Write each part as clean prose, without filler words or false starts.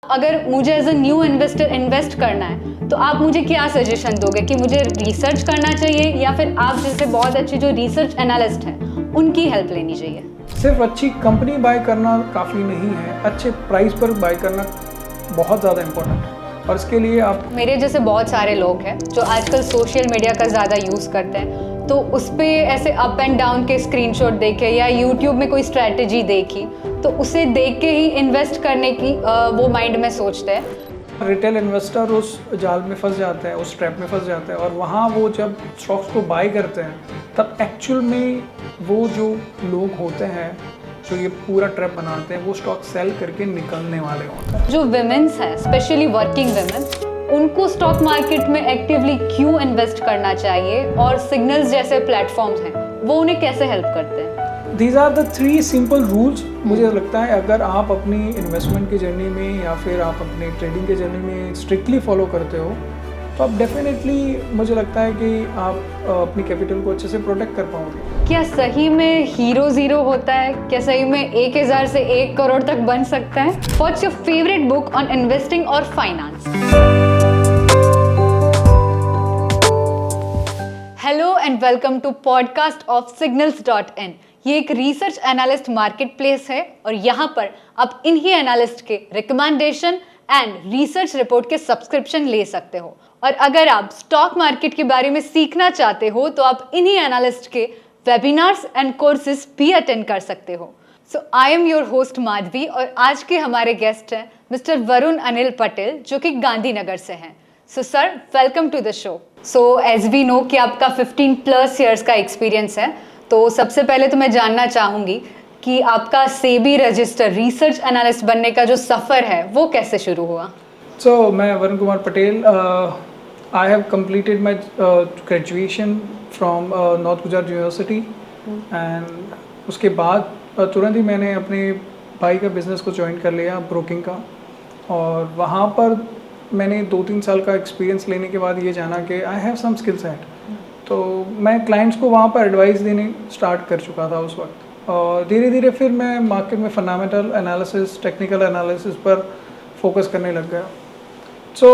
अगर मुझे as a new investor invest करना है तो आप मुझे क्या सजेशन दोगे कि मुझे रिसर्च करना चाहिए या फिर आप जैसे बहुत अच्छे जो रिसर्च एनालिस्ट हैं उनकी हेल्प लेनी चाहिए? सिर्फ अच्छी कंपनी बाय करना काफ़ी नहीं है, अच्छे प्राइस पर बाय करना बहुत ज़्यादा इम्पोर्टेंट है। और इसके लिए आप मेरे जैसे बहुत सारे लोग हैं जो आजकल सोशल मीडिया का ज़्यादा यूज़ करते हैं, तो उस पर ऐसे अप एंड डाउन के स्क्रीनशॉट देखे या यूट्यूब में कोई स्ट्रैटेजी देखी तो उसे देख के ही इन्वेस्ट करने की वो माइंड में सोचते हैं। रिटेल इन्वेस्टर उस जाल में फंस जाते हैं, उस ट्रैप में फंस जाते हैं और वहाँ वो जब स्टॉक्स को बाय करते हैं तब एक्चुअल में वो जो लोग होते हैं जो ये पूरा ट्रैप बनाते हैं वो स्टॉक सेल करके निकलने वाले होते हैं। जो विमेंस हैं, स्पेशली वर्किंग विमेन, उनको स्टॉक मार्केट में एक्टिवली क्यों इन्वेस्ट करना चाहिए और सिग्नल्स जैसे प्लेटफॉर्म्स हैं वो उन्हें कैसे हेल्प करते हैं? These are the 3 simple rules. मुझे लगता है अगर आप अपनी इन्वेस्टमेंट की जर्नी में या फिर आप अपनी ट्रेडिंग की जर्नी में स्ट्रिक्टली फॉलो करते हो तो आप डेफिनेटली मुझे लगता है कि आप अपनी कैपिटल को अच्छे से प्रोटेक्ट कर पाओगे। क्या सही में हीरो जीरो होता है? क्या सही में 1000 से 1 करोड़ तक बन सकता है? What's your favourite book on investing और finance? Hello and welcome to podcast of signals.in। ये एक रिसर्च एनालिस्ट मार्केट प्लेस है और यहाँ पर आप इन्हीं एनालिस्ट के रिकमेंडेशन एंड रिसर्च रिपोर्ट के सब्सक्रिप्शन ले सकते हो। और अगर आप स्टॉक मार्केट के बारे में सीखना चाहते हो तो आप इन्हीं एनालिस्ट के वेबिनार्स एंड कोर्सेज भी अटेंड कर सकते हो। So I am your host Madhavi और आज के हमारे गेस्ट हैं मिस्टर वरुण अनिल पटेल जो कि गांधीनगर से हैं। So sir, welcome to the show. So as we know कि आपका 15+ ईयर्स का एक्सपीरियंस है, तो सबसे पहले तो मैं जानना चाहूँगी कि आपका सेबी रजिस्टर रिसर्च एनालिस्ट बनने का जो सफ़र है वो कैसे शुरू हुआ? सो मैं Varun Kumar Patel, I have completed my graduation from north Gujarat university and उसके बाद तुरंत ही मैंने अपने भाई का बिज़नेस को ज्वाइन कर लिया, ब्रोकिंग का। और वहाँ पर मैंने 2-3 साल का एक्सपीरियंस लेने के बाद ये जाना कि I have some skill set, तो मैं क्लाइंट्स को वहाँ पर एडवाइस देने स्टार्ट कर चुका था उस वक्त। और धीरे धीरे फिर मैं मार्केट में फंडामेंटल एनालिसिस, टेक्निकल एनालिसिस पर फोकस करने लग गया। सो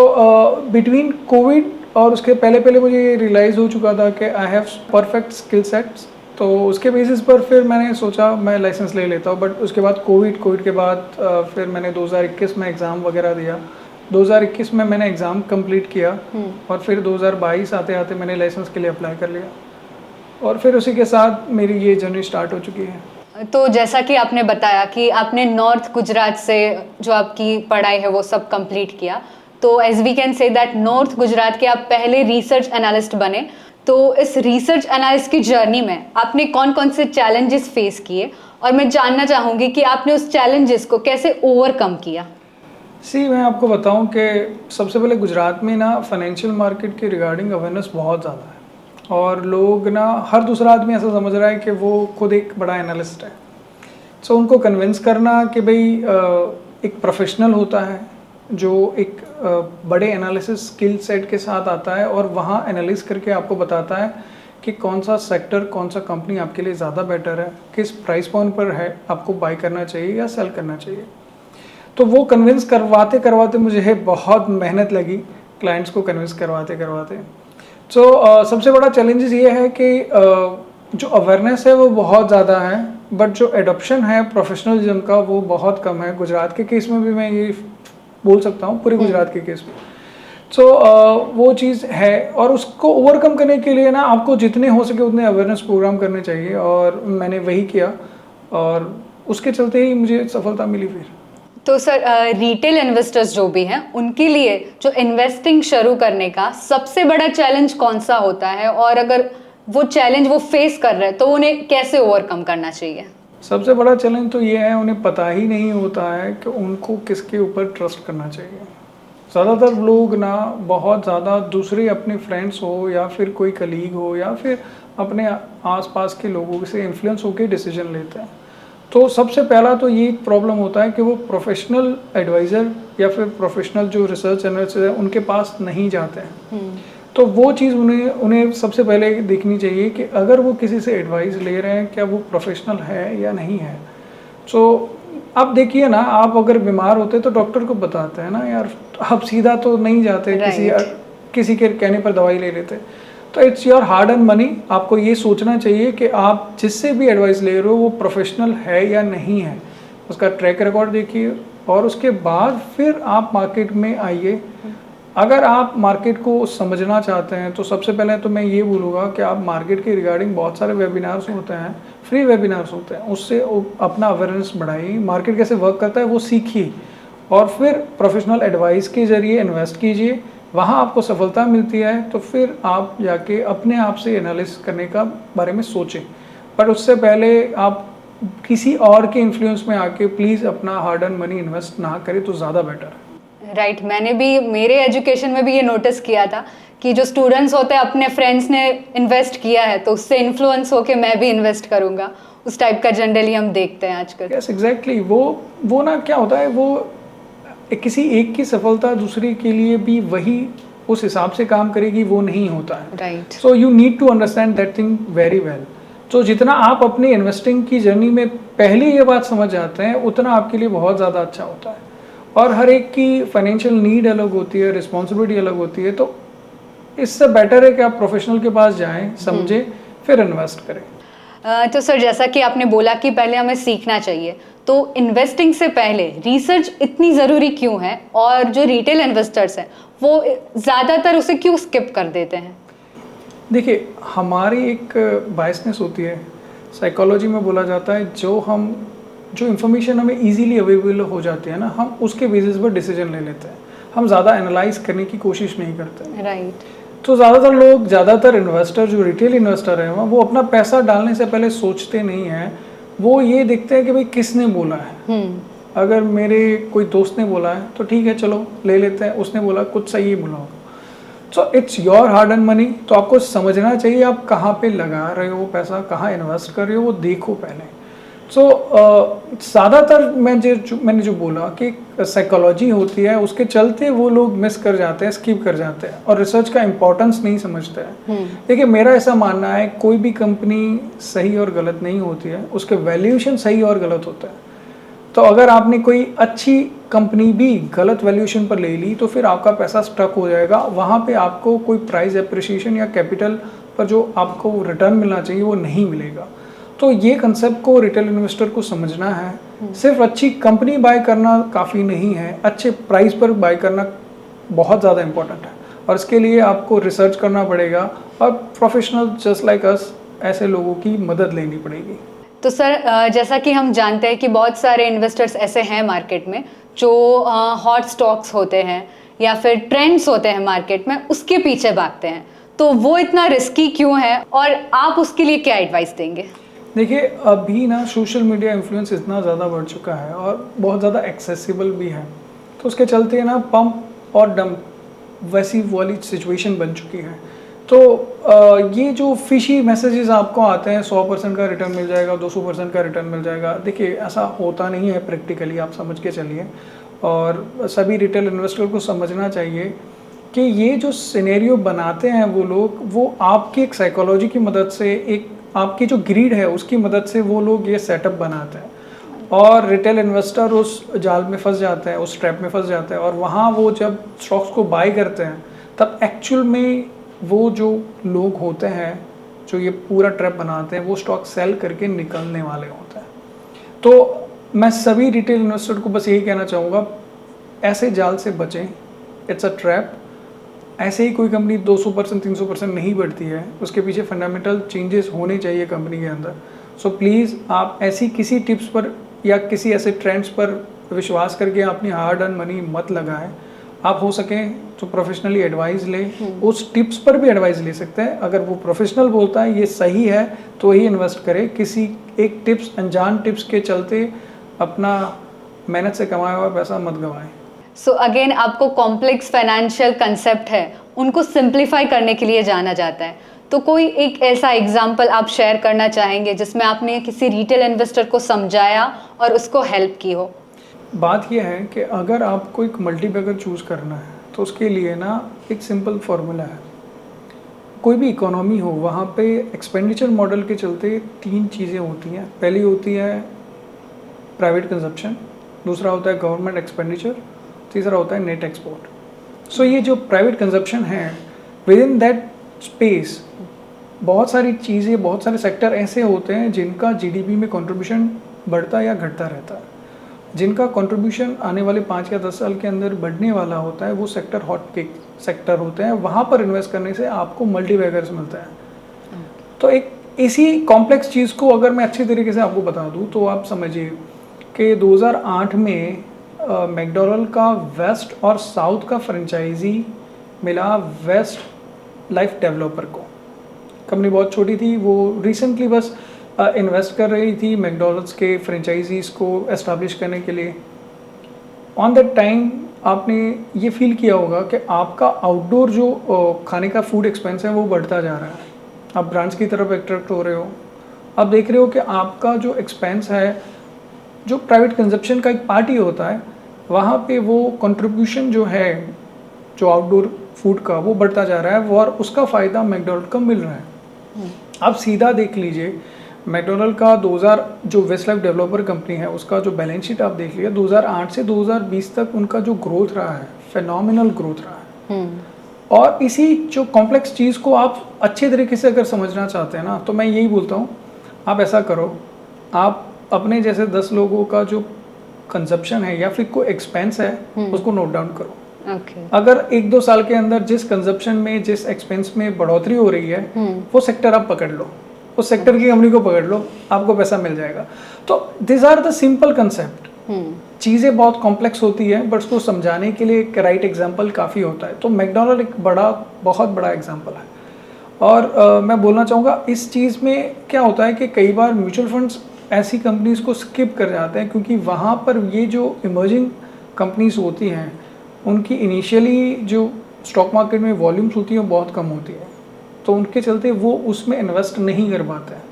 बिटवीन कोविड और उसके पहले मुझे ये रियलाइज़ हो चुका था कि I have perfect skill sets, तो उसके बेसिस पर फिर मैंने सोचा मैं लाइसेंस ले लेता हूँ। बट उसके बाद कोविड के बाद फिर मैंने 2021 में एग्ज़ाम वगैरह दिया। 2021 में मैंने एग्ज़ाम कंप्लीट किया और फिर 2022 आते आते मैंने लाइसेंस के लिए अप्लाई कर लिया और फिर उसी के साथ मेरी ये जर्नी स्टार्ट हो चुकी है। तो जैसा कि आपने बताया कि आपने नॉर्थ गुजरात से जो आपकी पढ़ाई है वो सब कंप्लीट किया, तो as we can say that north Gujarat के आप पहले रिसर्च एनालिस्ट बने। तो इस रिसर्च एनालिस्ट की जर्नी में आपने कौन कौन से चैलेंजेस फेस किए और मैं जानना चाहूँगी कि आपने उस चैलेंजेस को कैसे ओवरकम किया? मैं आपको बताऊं कि सबसे पहले गुजरात में ना फाइनेंशियल मार्केट के रिगार्डिंग अवेयरनेस बहुत ज़्यादा है और लोग ना, हर दूसरा आदमी ऐसा समझ रहा है कि वो खुद एक बड़ा एनालिस्ट है। उनको कन्विंस करना कि भाई एक प्रोफेशनल होता है जो एक बड़े एनालिसिस स्किल सेट के साथ आता है और वहाँ एनालिस करके आपको बताता है कि कौन सा सेक्टर, कौन सा कंपनी आपके लिए ज़्यादा बेटर है, किस प्राइस पॉइंट पर है, आपको बाय करना चाहिए या सेल करना चाहिए। तो वो कन्विंस करवाते मुझे बहुत मेहनत लगी, क्लाइंट्स को कन्विंस करवाते। सबसे बड़ा चैलेंजेस ये है कि जो अवेयरनेस है वो बहुत ज़्यादा है बट जो एडॉप्शन है प्रोफेशनलिज्म का वो बहुत कम है। गुजरात के केस में भी मैं ये बोल सकता हूँ, पूरे गुजरात के केस में। वो चीज़ है और उसको ओवरकम करने के लिए ना आपको जितने हो सके उतने अवेयरनेस प्रोग्राम करने चाहिए और मैंने वही किया और उसके चलते ही मुझे सफलता मिली। फिर तो सर, रिटेल इन्वेस्टर्स जो भी हैं उनके लिए जो इन्वेस्टिंग शुरू करने का सबसे बड़ा चैलेंज कौन सा होता है और अगर वो चैलेंज वो फेस कर रहे हैं तो उन्हें कैसे ओवरकम करना चाहिए? सबसे बड़ा चैलेंज तो ये है, उन्हें पता ही नहीं होता है कि उनको किसके ऊपर ट्रस्ट करना चाहिए। ज़्यादातर लोग ना बहुत ज़्यादा दूसरे अपने फ्रेंड्स हो या फिर कोई कलीग हो या फिर अपने आसपास के लोगों से इन्फ्लुएंस होकर डिसीजन लेते हैं। तो सबसे पहला तो ये प्रॉब्लम होता है कि वो प्रोफेशनल एडवाइज़र या फिर प्रोफेशनल जो रिसर्च एनालिस्ट है उनके पास नहीं जाते हैं। तो वो चीज़ उन्हें सबसे पहले देखनी चाहिए कि अगर वो किसी से एडवाइस ले रहे हैं क्या वो प्रोफेशनल है या नहीं है। आप देखिए ना, आप अगर बीमार होते तो डॉक्टर को बताते हैं ना यार, आप सीधा तो नहीं जाते Right. किसी के कहने पर दवाई ले लेते। तो it's your hard earn money, आपको ये सोचना चाहिए कि आप जिससे भी एडवाइस ले रहे हो वो प्रोफेशनल है या नहीं है, उसका ट्रैक रिकॉर्ड देखिए और उसके बाद फिर आप मार्केट में आइए। अगर आप मार्केट को समझना चाहते हैं तो सबसे पहले तो मैं ये बोलूँगा कि आप मार्केट के रिगार्डिंग बहुत सारे वेबिनार्स होते हैं, फ्री वेबिनार्स होते हैं, उससे अपना अवेयरनेस बढ़ाइए, मार्केट कैसे वर्क करता है वो सीखिए और फिर प्रोफेशनल एडवाइस के ज़रिए इन्वेस्ट कीजिए। वहाँ आपको सफलता मिलती है तो फिर आप जाके अपने आप से एनालिसिस करने का बारे में सोचें, बट उससे पहले आप किसी और के इन्फ्लुएंस में आके प्लीज़ अपना हार्ड अर्न मनी इन्वेस्ट ना करें तो ज़्यादा बेटर है। राइट मैंने भी मेरे एजुकेशन में भी ये नोटिस किया था कि जो स्टूडेंट्स होते हैं अपने फ्रेंड्स ने इन्वेस्ट किया है तो उससे इन्फ्लुएंस होके मैं भी इन्वेस्ट करूंगा, उस टाइप का जनरली हम देखते हैं आजकल। यस एग्जैक्टली, वो ना क्या होता है, वो किसी एक की सफलता दूसरे के लिए भी वही उस हिसाब से काम करेगी वो नहीं होता है। Right. So you need to understand that thing very well. तो जितना आप अपनी इन्वेस्टिंग की जर्नी में पहले ये बात समझ जाते हैं उतना आपके लिए बहुत ज़्यादा अच्छा होता है। और हर एक की फाइनेंशियल नीड अलग होती है, रिस्पॉन्सिबिलिटी अलग होती है, तो इससे बेटर है कि आप प्रोफेशनल के पास जाएं, समझें, फिर इन्वेस्ट करें। तो सर जैसा कि आपने बोला कि पहले हमें सीखना चाहिए, तो इन्वेस्टिंग से पहले रिसर्च इतनी ज़रूरी क्यों है और जो रिटेल इन्वेस्टर्स हैं वो ज़्यादातर उसे क्यों स्किप कर देते हैं? देखिए, हमारी एक बायसनेस होती है, साइकोलॉजी में बोला जाता है, जो इन्फॉर्मेशन हमें इजीली अवेलेबल हो जाती है ना, हम उसके बेसिस पर डिसीजन ले लेते हैं, हम ज़्यादा एनालाइज करने की कोशिश नहीं करते। राइट। तो ज़्यादातर इन्वेस्टर जो रिटेल इन्वेस्टर हैं वो अपना पैसा डालने से पहले सोचते नहीं हैं, वो ये देखते हैं कि भाई किसने बोला है। अगर मेरे कोई दोस्त ने बोला है तो ठीक है चलो ले लेते हैं, उसने बोला कुछ सही ही बोला होगा। So it's your hard earn money, तो आपको समझना चाहिए आप कहाँ पे लगा रहे हो पैसा, कहाँ इन्वेस्ट कर रहे हो, वो देखो पहले। सो ज़्यादातर मैंने जो बोला कि साइकोलॉजी होती है, उसके चलते वो लोग मिस कर जाते हैं, स्किप कर जाते हैं और रिसर्च का इम्पोर्टेंस नहीं समझते हैं। देखिए, मेरा ऐसा मानना है कोई भी कंपनी सही और गलत नहीं होती है, उसके वैल्यूएशन सही और गलत होता है। तो अगर आपने कोई अच्छी कंपनी भी गलत वैल्यूएशन पर ले ली तो फिर आपका पैसा स्टक हो जाएगा, वहाँ पे आपको कोई प्राइस एप्रिसिएशन या कैपिटल पर जो आपको रिटर्न मिलना चाहिए वो नहीं मिलेगा। तो ये कंसेप्ट को रिटेल इन्वेस्टर को समझना है। सिर्फ अच्छी कंपनी बाय करना काफ़ी नहीं है, अच्छे प्राइस पर बाय करना बहुत ज़्यादा इम्पोर्टेंट है और इसके लिए आपको रिसर्च करना पड़ेगा और प्रोफेशनल जस्ट लाइक अस ऐसे लोगों की मदद लेनी पड़ेगी। तो सर जैसा कि हम जानते हैं कि बहुत सारे इन्वेस्टर्स ऐसे हैं मार्केट में जो हॉट स्टॉक्स होते हैं या फिर ट्रेंड्स होते हैं मार्केट में, उसके पीछे भागते हैं, तो वो इतना रिस्की क्यों है और आप उसके लिए क्या एडवाइस देंगे? देखिए, अभी ना सोशल मीडिया इन्फ्लुएंस इतना ज़्यादा बढ़ चुका है और बहुत ज़्यादा एक्सेसिबल भी है, तो उसके चलते ना पंप और डंप वैसी वाली सिचुएशन बन चुकी है। तो ये जो फिशी मैसेजेस आपको आते हैं 100% का रिटर्न मिल जाएगा, 200% का रिटर्न मिल जाएगा, देखिए ऐसा होता नहीं है प्रैक्टिकली, आप समझ के चलिए। और सभी रिटेल इन्वेस्टर को समझना चाहिए कि ये जो सिनेरियो बनाते हैं वो लोग, वो आपकी एक साइकोलॉजी की मदद से, एक आपकी जो ग्रीड है उसकी मदद से वो लोग ये सेटअप बनाते हैं और रिटेल इन्वेस्टर उस जाल में फंस जाते हैं, उस ट्रैप में फंस जाते हैं और वहाँ वो जब स्टॉक्स को बाय करते हैं तब एक्चुअल में वो जो लोग होते हैं जो ये पूरा ट्रैप बनाते हैं वो स्टॉक सेल करके निकलने वाले होते हैं। तो मैं सभी रिटेल इन्वेस्टर को बस यही कहना चाहूँगा, ऐसे जाल से बचें, इट्स अ ट्रैप। ऐसे ही कोई कंपनी 200% 300% नहीं बढ़ती है, उसके पीछे फंडामेंटल चेंजेस होने चाहिए कंपनी के अंदर। सो प्लीज़ आप ऐसी किसी टिप्स पर या किसी ऐसे ट्रेंड्स पर विश्वास करके अपनी हार्ड अर्न मनी मत लगाएं। आप हो सके तो प्रोफेशनली एडवाइस लें, उस टिप्स पर भी एडवाइस ले सकते हैं। अगर वो प्रोफेशनल बोलता है ये सही है तो ही इन्वेस्ट करें, किसी एक टिप्स, अनजान टिप्स के चलते अपना मेहनत से कमाया हुआ पैसा मत गंवाएं। सो अगेन आपको कॉम्प्लेक्स फाइनेंशियल कंसेप्ट है उनको सिंप्लीफाई करने के लिए जाना जाता है, तो कोई एक ऐसा एग्जाम्पल आप शेयर करना चाहेंगे जिसमें आपने किसी रिटेल इन्वेस्टर को समझाया और उसको हेल्प की हो? बात यह है कि अगर आपको एक मल्टीबैगर चूज़ करना है तो उसके लिए ना एक सिंपल फार्मूला है। कोई भी इकोनॉमी हो वहाँ पे एक्सपेंडिचर मॉडल के चलते 3 चीज़ें होती हैं। पहली होती है प्राइवेट कंजप्शन, दूसरा होता है गवर्नमेंट एक्सपेंडिचर, तीसरा होता है नेट एक्सपोर्ट। सो ये जो प्राइवेट कंजप्शन है, विद इन दैट स्पेस बहुत सारी चीज़ें, बहुत सारे सेक्टर ऐसे होते हैं जिनका जीडीपी में कंट्रीब्यूशन बढ़ता या घटता रहता है। जिनका कंट्रीब्यूशन आने वाले 5 या 10 साल के अंदर बढ़ने वाला होता है, वो सेक्टर हॉट केक सेक्टर होते हैं। वहाँ पर इन्वेस्ट करने से आपको मल्टीबैगर्स मिलता है। तो एक इसी कॉम्प्लेक्स चीज़ को अगर मैं अच्छी तरीके से आपको बता दूँ तो आप समझिए कि 2008 में मैकडॉनल्ड का वेस्ट और साउथ का फ्रेंचाइजी मिला वेस्ट लाइफ डेवलपर को। कंपनी बहुत छोटी थी, वो रिसेंटली बस इन्वेस्ट कर रही थी मैकडॉनल्ड्स के फ्रेंचाइजीज़ को एस्टैब्लिश करने के लिए। ऑन दैट टाइम आपने ये फील किया होगा कि आपका आउटडोर जो खाने का फूड एक्सपेंस है वो बढ़ता जा रहा है। आप ब्रांड्स की तरफ अट्रैक्ट हो रहे हो, आप देख रहे हो कि आपका जो एक्सपेंस है, जो प्राइवेट कंजप्शन का एक पार्ट ही होता है, वहाँ पे वो कंट्रीब्यूशन जो है जो आउटडोर फूड का वो बढ़ता जा रहा है और उसका फ़ायदा मैकडॉनल्ड को मिल रहा है। आप सीधा देख लीजिए मैकडॉनल्ड का 2000 जो वेस्ट लाइफ डेवलपर कंपनी है उसका जो बैलेंस शीट आप देख लीजिए, 2008 से 2020 तक उनका जो ग्रोथ रहा है, फेनोमिनल ग्रोथ रहा है। और इसी जो कॉम्प्लेक्स चीज़ को आप अच्छे तरीके से अगर समझना चाहते हैं ना, तो मैं यही बोलता हूँ आप ऐसा करो, आप अपने जैसे 10 लोगों का जो कंजप्शन है या फिर कोई एक्सपेंस है उसको नोट डाउन करो। अगर 1-2 साल के अंदर जिस कंजप्शन में, जिस एक्सपेंस में बढ़ोतरी हो रही है, वो सेक्टर आप पकड़ लो, उस सेक्टर की कंपनी को पकड़ लो, आपको पैसा मिल जाएगा। तो this are the simple concept. चीज़ें बहुत कॉम्प्लेक्स होती है बट उसको समझाने के लिए एक राइट एग्जाम्पल काफ़ी होता है। तो मैकडॉनल्ड एक बहुत बड़ा एग्जाम्पल है। और मैं बोलना चाहूँगा इस चीज़ में क्या होता है कि कई बार म्यूचुअल फंड्स ऐसी कंपनीज को स्किप कर जाते हैं, क्योंकि वहाँ पर ये जो इमर्जिंग कंपनीज होती हैं उनकी इनिशियली जो स्टॉक मार्केट में वॉल्यूम्स होती हैं वो बहुत कम होती है, तो उनके चलते वो उसमें इन्वेस्ट नहीं कर पाते हैं।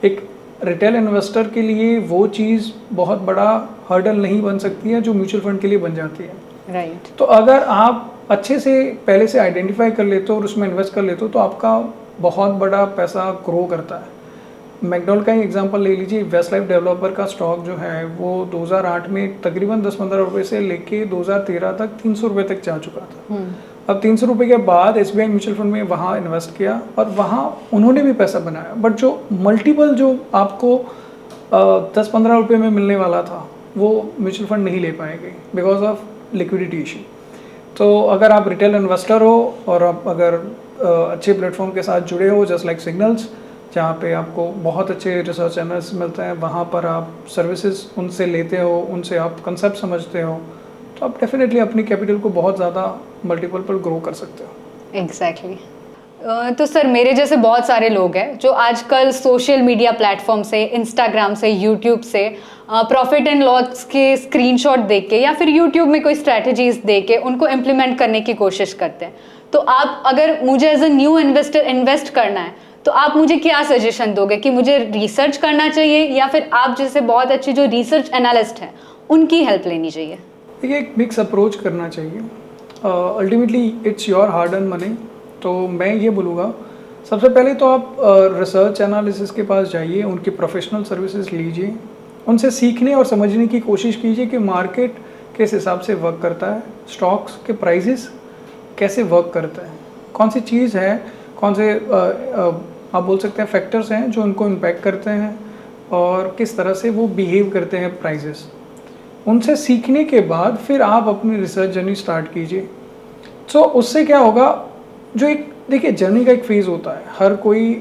एक रिटेल इन्वेस्टर के लिए वो चीज़ बहुत बड़ा हर्डल नहीं बन सकती है जो म्यूचुअल फंड के लिए बन जाती है। राइट। तो अगर आप अच्छे से पहले से आइडेंटिफाई कर लेते हो और उसमें इन्वेस्ट कर लेते हो तो आपका बहुत बड़ा पैसा ग्रो करता है। मैकडॉनल्ड का ही एग्जांपल ले लीजिए, वेस्ट लाइफ डेवलपर का स्टॉक जो है वो 2008 में तकरीबन 10-15 रुपये से लेके 2013 तक 300 रुपये तक जा चुका था। अब 300 रुपये के बाद SBI म्यूचुअल फंड में वहाँ इन्वेस्ट किया और वहाँ उन्होंने भी पैसा बनाया, बट जो मल्टीपल जो आपको 10-15 रुपये में मिलने वाला था वो म्यूचुअल फंड नहीं ले पाएंगे बिकॉज ऑफ लिक्विडिटी इशू। तो अगर आप रिटेल इन्वेस्टर हो और आप अगर अच्छे प्लेटफॉर्म के साथ जुड़े हो जस्ट लाइक सिग्नल्स, जहाँ पे आपको बहुत अच्छे रिसर्च एनालिस्ट मिलते हैं, वहाँ पर आप सर्विसेज उनसे लेते हो, उनसे आप कंसेप्ट समझते हो, तो आप डेफिनेटली अपनी कैपिटल को बहुत ज़्यादा मल्टीपल पर ग्रो कर सकते हो। एग्जैक्टली। तो सर मेरे जैसे बहुत सारे लोग हैं जो आजकल सोशल मीडिया प्लेटफॉर्म से, इंस्टाग्राम से, यूट्यूब से प्रॉफिट एंड लॉस के स्क्रीनशॉट देख के या फिर यूट्यूब में कोई स्ट्रैटेजीज देख के उनको इम्प्लीमेंट करने की कोशिश करते हैं। तो आप अगर मुझे as a new investor invest करना है तो आप मुझे क्या सजेशन दोगे कि मुझे रिसर्च करना चाहिए या फिर आप जैसे बहुत अच्छे जो रिसर्च एनालिस्ट हैं उनकी हेल्प लेनी चाहिए? देखिए, एक मिक्स अप्रोच करना चाहिए। Ultimately it's your hard earn money. तो मैं ये बोलूँगा सबसे पहले तो आप रिसर्च एनालिसिस के पास जाइए, उनकी प्रोफेशनल सर्विसेज लीजिए, उनसे सीखने और समझने की कोशिश कीजिए कि मार्केट किस हिसाब से वर्क करता है, स्टॉक्स के प्राइसेस कैसे वर्क करता है, कौन सी चीज़ है, कौन से आप बोल सकते हैं फैक्टर्स हैं जो उनको इम्पैक्ट करते हैं और किस तरह से वो बिहेव करते हैं प्राइसेस। उनसे सीखने के बाद फिर आप अपनी रिसर्च जर्नी स्टार्ट कीजिए। सो उससे क्या होगा, जो एक देखिए जर्नी का एक फेज़ होता है, हर कोई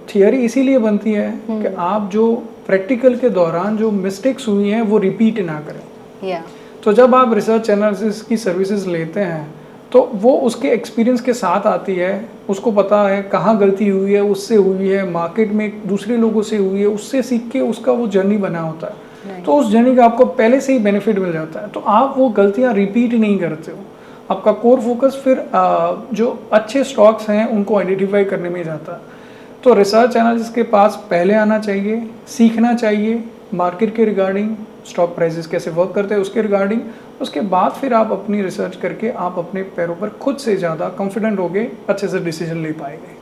थियरी इसीलिए बनती है कि आप जो प्रैक्टिकल के दौरान जो मिस्टेक्स हुई हैं वो रिपीट ना करें। तो जब आप रिसर्च एनालिसिस की सर्विसेज लेते हैं तो वो उसके एक्सपीरियंस के साथ आती है, उसको पता है कहाँ गलती हुई है, उससे हुई है, मार्केट में दूसरे लोगों से हुई है, उससे सीख के उसका वो जर्नी बना होता है। तो उस जर्नी का आपको पहले से ही बेनिफिट मिल जाता है, तो आप वो गलतियाँ रिपीट नहीं करते हो। आपका कोर फोकस फिर जो अच्छे स्टॉक्स हैं उनको आइडेंटिफाई करने में जाता है। तो रिसर्च एनालिस्ट के पास पहले आना चाहिए, सीखना चाहिए मार्केट के रिगार्डिंग, स्टॉक प्राइसेस कैसे वर्क करते हैं उसके रिगार्डिंग। उसके बाद फिर आप अपनी रिसर्च करके आप अपने पैरों पर खुद से ज़्यादा कॉन्फिडेंट होगे, अच्छे से डिसीजन ले पाएंगे।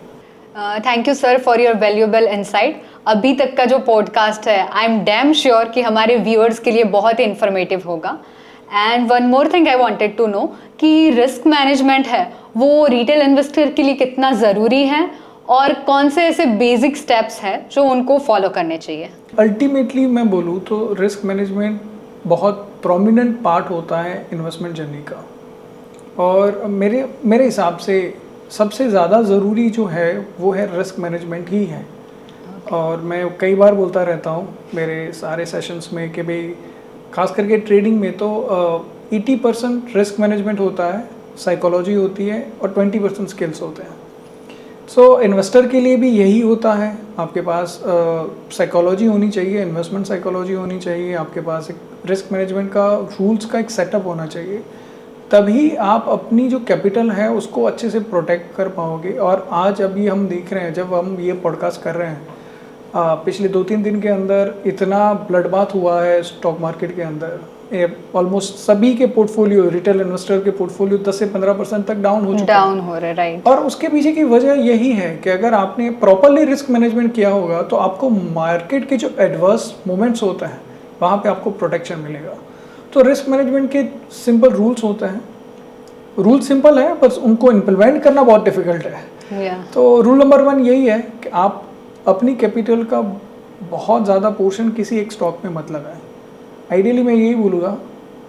Thank you sir for your valuable insight. अभी तक का जो पॉडकास्ट है आई एम डैम श्योर कि हमारे व्यूअर्स के लिए बहुत ही इंफॉर्मेटिव होगा। And one more thing I wanted to know कि रिस्क मैनेजमेंट है वो रिटेल इन्वेस्टर के लिए कितना ज़रूरी है और कौन से ऐसे बेसिक स्टेप्स हैं जो उनको फॉलो करने चाहिए। अल्टीमेटली मैं बोलूँ तो रिस्क मैनेजमेंट बहुत प्रोमिनेंट पार्ट होता है इन्वेस्टमेंट जर्नी का, और मेरे हिसाब से सबसे ज़्यादा ज़रूरी जो है वो है रिस्क मैनेजमेंट ही है। और मैं कई बार बोलता रहता हूँ मेरे सारे सेशंस में कि भाई खास करके ट्रेडिंग में तो 80% रिस्क मैनेजमेंट होता है, साइकोलॉजी होती है और 20% स्किल्स होते हैं। सो इन्वेस्टर के लिए भी यही होता है, आपके पास साइकोलॉजी होनी चाहिए, इन्वेस्टमेंट साइकोलॉजी होनी चाहिए, आपके पास एक रिस्क मैनेजमेंट का रूल्स का एक सेटअप होना चाहिए, तभी आप अपनी जो कैपिटल है उसको अच्छे से प्रोटेक्ट कर पाओगे। और आज अभी हम देख रहे हैं, जब हम ये पॉडकास्ट कर रहे हैं, पिछले 2-3 दिन के अंदर इतना ब्लडबाथ हुआ है स्टॉक मार्केट के अंदर, ऑलमोस्ट सभी के पोर्टफोलियो, रिटेल इन्वेस्टर के पोर्टफोलियो 10 से 15% तक डाउन हो रहे, राइट। और उसके पीछे की वजह यही है कि अगर आपने प्रॉपरली रिस्क मैनेजमेंट किया होगा तो आपको मार्केट के जो एडवर्स मोमेंट्स होते हैं वहाँ पे आपको प्रोटेक्शन मिलेगा। तो रिस्क मैनेजमेंट के सिंपल रूल्स होते हैं, रूल सिंपल है बस उनको इम्प्लीमेंट करना बहुत डिफिकल्ट है। तो रूल नंबर 1 यही है कि आप अपनी कैपिटल का बहुत ज़्यादा पोर्शन किसी एक स्टॉक में मत लगाएं। आइडियली मैं यही बोलूँगा,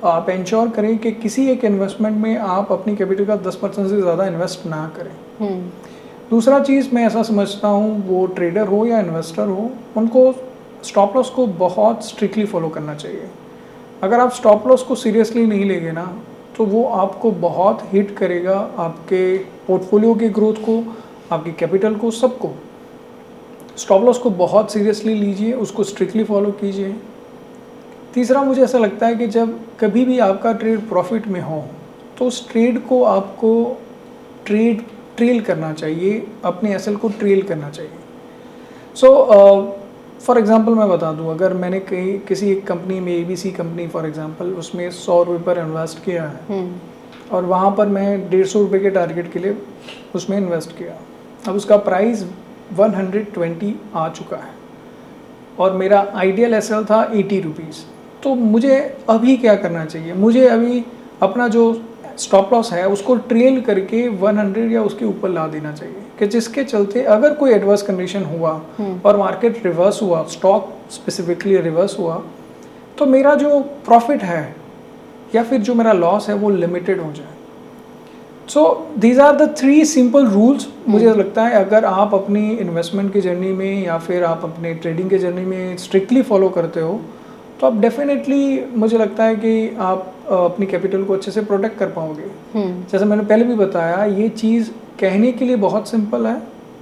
आप इंश्योर करें कि किसी एक इन्वेस्टमेंट में आप अपनी कैपिटल का 10% से ज़्यादा इन्वेस्ट ना करें। दूसरा चीज़ मैं ऐसा समझता हूँ, वो ट्रेडर हो या इन्वेस्टर हो, उनको स्टॉप लॉस को बहुत स्ट्रिक्टली फॉलो करना चाहिए। अगर आप स्टॉप लॉस को सीरियसली नहीं लेंगे ना तो वो आपको बहुत हिट करेगा, आपके पोर्टफोलियो की ग्रोथ को, आपकी कैपिटल को, सबको। स्टॉप लॉस को बहुत सीरियसली लीजिए, उसको स्ट्रिक्टली फॉलो कीजिए। तीसरा, मुझे ऐसा लगता है कि जब कभी भी आपका ट्रेड प्रॉफिट में हो तो उस ट्रेड को आपको ट्रेल करना चाहिए, अपने एसएल को ट्रेल करना चाहिए। सो फॉर एग्जांपल मैं बता दूं, अगर मैंने किसी एक कंपनी में, ABC कंपनी फॉर एग्जांपल, उसमें 100 रुपये पर इन्वेस्ट किया है और वहाँ पर मैं 150 रुपये के टारगेट के लिए उसमें इन्वेस्ट किया। अब उसका प्राइस 120 आ चुका है और मेरा आइडियल एसएल था 80 रुपीज़। तो मुझे अभी क्या करना चाहिए? मुझे अभी अपना जो स्टॉप लॉस है उसको ट्रेल करके 100 या उसके ऊपर ला देना चाहिए, कि जिसके चलते अगर कोई एडवर्स कंडीशन हुआ और मार्केट रिवर्स हुआ, स्टॉक स्पेसिफिकली रिवर्स हुआ, तो मेरा जो प्रॉफिट है या फिर जो मेरा लॉस है वो लिमिटेड हो जाए। So these are the 3 simple rules. मुझे लगता है अगर आप अपनी इन्वेस्टमेंट की जर्नी में या फिर आप अपने ट्रेडिंग की जर्नी में स्ट्रिक्टली फॉलो करते हो तो आप डेफिनेटली, मुझे लगता है कि आप अपनी कैपिटल को अच्छे से प्रोटेक्ट कर पाओगे। जैसे मैंने पहले भी बताया, ये चीज़ कहने के लिए बहुत सिंपल है,